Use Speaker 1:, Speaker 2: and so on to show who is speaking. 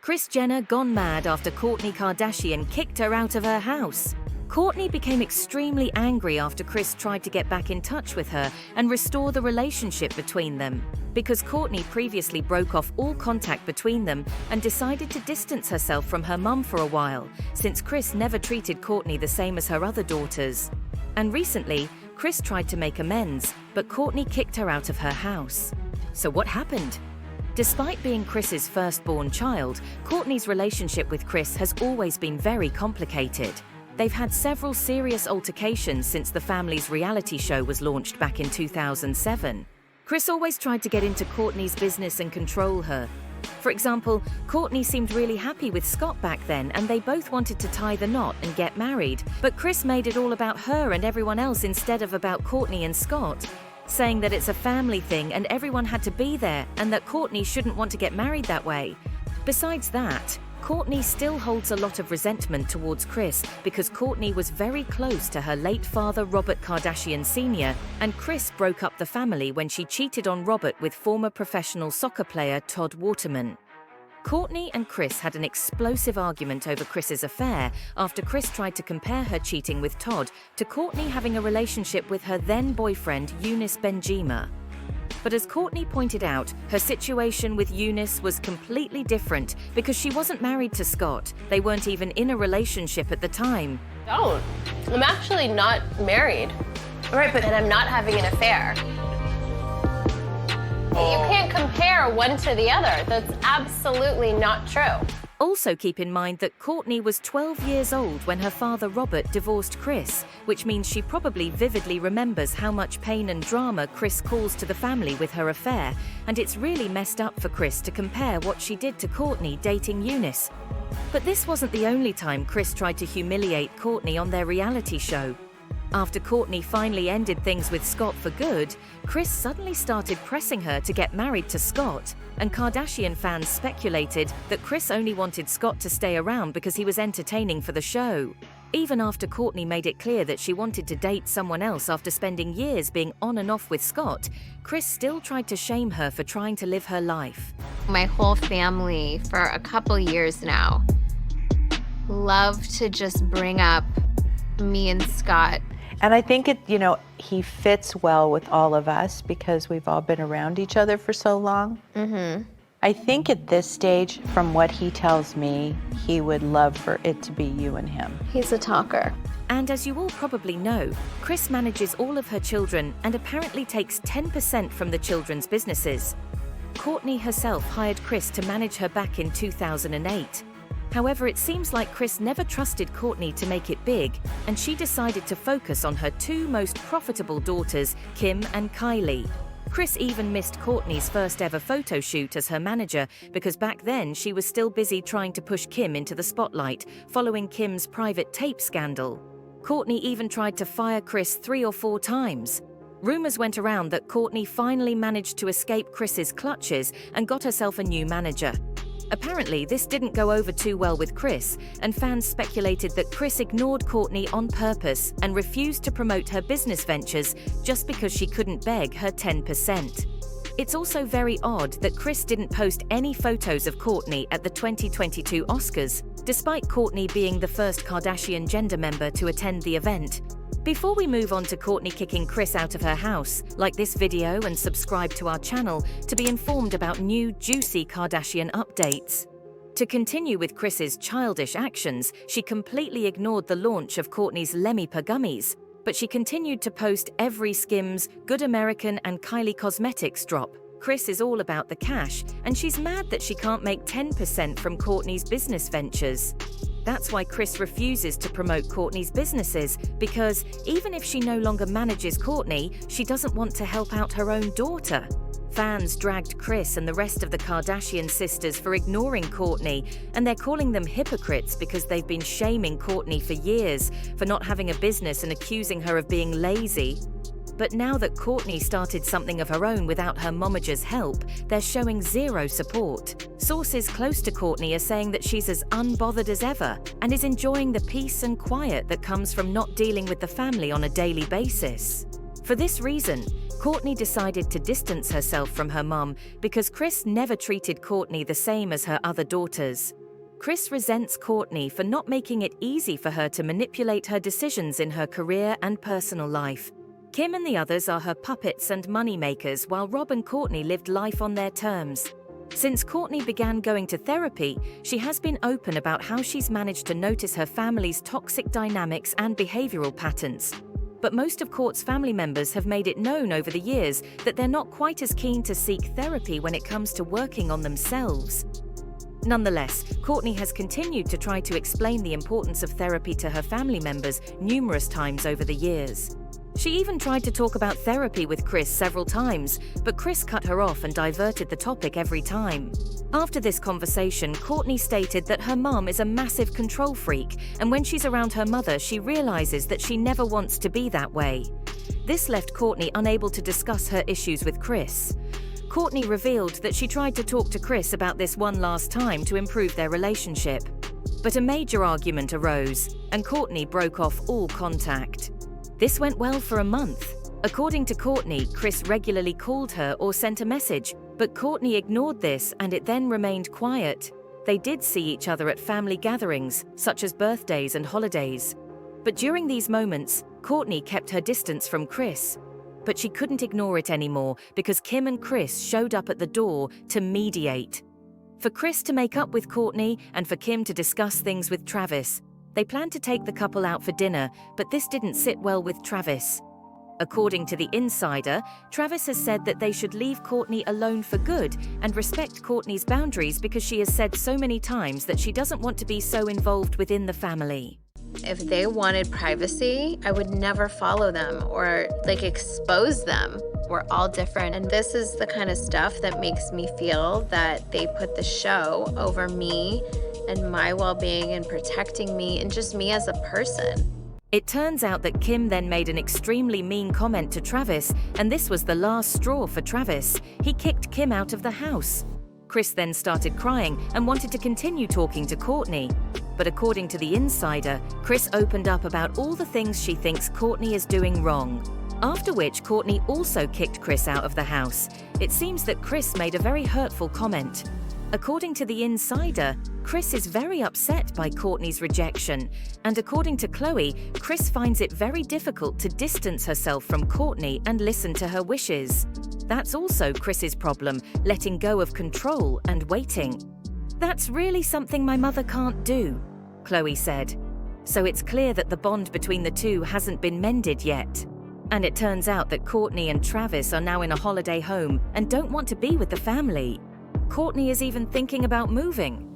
Speaker 1: Kris Jenner gone mad after Kourtney Kardashian kicked her out of her house. Kourtney became extremely angry after Kris tried to get back in touch with her and restore the relationship between them, because Kourtney previously broke off all contact between them and decided to distance herself from her mum for a while, since Kris never treated Kourtney the same as her other daughters. And recently, Kris tried to make amends, but Kourtney kicked her out of her house. So what happened? Despite being Kris's firstborn child, Kourtney's relationship with Kris has always been very complicated. They've had several serious altercations since the family's reality show was launched back in 2007. Kris always tried to get into Kourtney's business and control her. For example, Kourtney seemed really happy with Scott back then, and they both wanted to tie the knot and get married, but Kris made it all about her and everyone else instead of about Kourtney and Scott, saying that it's a family thing and everyone had to be there and that Kourtney shouldn't want to get married that way. Besides that, Kourtney still holds a lot of resentment towards Kris because Kourtney was very close to her late father Robert Kardashian Sr., and Kris broke up the family when she cheated on Robert with former professional soccer player Todd Waterman. Kourtney and Kris had an explosive argument over Kris's affair after Kris tried to compare her cheating with Todd to Kourtney having a relationship with her then-boyfriend Eunice Benjima. But as Kourtney pointed out, her situation with Eunice was completely different because she wasn't married to Scott. They weren't even in a relationship at the time.
Speaker 2: Don't. I'm actually not married. Right, and I'm not having an affair. You can't compare one to the other. That's absolutely not true.
Speaker 1: Also keep in mind that Kourtney was 12 years old when her father Robert divorced Kris, which means she probably vividly remembers how much pain and drama Kris caused to the family with her affair, and it's really messed up for Kris to compare what she did to Kourtney dating Eunice. But this wasn't the only time Kris tried to humiliate Kourtney on their reality show. After Kourtney finally ended things with Scott for good, Kris suddenly started pressing her to get married to Scott, and Kardashian fans speculated that Kris only wanted Scott to stay around because he was entertaining for the show. Even after Kourtney made it clear that she wanted to date someone else after spending years being on and off with Scott, Kris still tried to shame her for trying to live her life.
Speaker 3: My whole family, for a couple years now, love to just bring up me and Scott.
Speaker 4: And I think he fits well with all of us because we've all been around each other for so long. I think at this stage, from what he tells me, he would love for it to be you and him.
Speaker 3: He's a talker.
Speaker 1: And as you all probably know, Kris manages all of her children and apparently takes 10% from the children's businesses. Kourtney herself hired Kris to manage her back in 2008. However, it seems like Kris never trusted Kourtney to make it big, and she decided to focus on her two most profitable daughters, Kim and Kylie. Kris even missed Kourtney's first ever photo shoot as her manager because back then she was still busy trying to push Kim into the spotlight following Kim's private tape scandal. Kourtney even tried to fire Kris 3 or 4 times. Rumors went around that Kourtney finally managed to escape Kris's clutches and got herself a new manager. Apparently, this didn't go over too well with Kris, and fans speculated that Kris ignored Kourtney on purpose and refused to promote her business ventures just because she couldn't beg her 10%. It's also very odd that Kris didn't post any photos of Kourtney at the 2022 Oscars, despite Kourtney being the first Kardashian gender member to attend the event. Before we move on to Kourtney kicking Kris out of her house, like this video and subscribe to our channel to be informed about new juicy Kardashian updates. To continue with Kris's childish actions, she completely ignored the launch of Kourtney's Lemipa gummies, but she continued to post every Skims, Good American and Kylie Cosmetics drop. Kris is all about the cash, and she's mad that she can't make 10% from Kourtney's business ventures. That's why Kris refuses to promote Kourtney's businesses, because even if she no longer manages Kourtney, she doesn't want to help out her own daughter. Fans dragged Kris and the rest of the Kardashian sisters for ignoring Kourtney, and they're calling them hypocrites because they've been shaming Kourtney for years for not having a business and accusing her of being lazy. But now that Kourtney started something of her own without her momager's help, they're showing zero support. Sources close to Kourtney are saying that she's as unbothered as ever and is enjoying the peace and quiet that comes from not dealing with the family on a daily basis. For this reason, Kourtney decided to distance herself from her mom because Kris never treated Kourtney the same as her other daughters. Kris resents Kourtney for not making it easy for her to manipulate her decisions in her career and personal life. Kim and the others are her puppets and moneymakers, while Rob and Kourtney lived life on their terms. Since Kourtney began going to therapy, she has been open about how she's managed to notice her family's toxic dynamics and behavioral patterns. But most of Kourt's family members have made it known over the years that they're not quite as keen to seek therapy when it comes to working on themselves. Nonetheless, Kourtney has continued to try to explain the importance of therapy to her family members numerous times over the years. She even tried to talk about therapy with Kris several times, but Kris cut her off and diverted the topic every time. After this conversation, Kourtney stated that her mom is a massive control freak, and when she's around her mother, she realizes that she never wants to be that way. This left Kourtney unable to discuss her issues with Kris. Kourtney revealed that she tried to talk to Kris about this one last time to improve their relationship. But a major argument arose, and Kourtney broke off all contact. This went well for a month. According to Kourtney, Kris regularly called her or sent a message, but Kourtney ignored this and it then remained quiet. They did see each other at family gatherings, such as birthdays and holidays. But during these moments, Kourtney kept her distance from Kris. But she couldn't ignore it anymore because Kim and Kris showed up at the door to mediate. For Kris to make up with Kourtney and for Kim to discuss things with Travis, they planned to take the couple out for dinner, but this didn't sit well with Travis. According to The Insider, Travis has said that they should leave Kourtney alone for good and respect Kourtney's boundaries because she has said so many times that she doesn't want to be so involved within the family.
Speaker 3: If they wanted privacy, I would never follow them or expose them. We're all different, and this is the kind of stuff that makes me feel that they put the show over me and my well-being and protecting me and just me as a person.
Speaker 1: It turns out that Kim then made an extremely mean comment to Travis, and this was the last straw for Travis. He kicked Kim out of the house. Kris then started crying and wanted to continue talking to Kourtney. But according to The Insider, Kris opened up about all the things she thinks Kourtney is doing wrong. After which, Kourtney also kicked Kris out of the house. It seems that Kris made a very hurtful comment. According to The Insider, Kris is very upset by Kourtney's rejection, and according to Khloe, Kris finds it very difficult to distance herself from Kourtney and listen to her wishes. That's also Kris's problem, letting go of control and waiting. "That's really something my mother can't do," Khloe said. So it's clear that the bond between the two hasn't been mended yet. And it turns out that Kourtney and Travis are now in a holiday home and don't want to be with the family. Kourtney is even thinking about moving.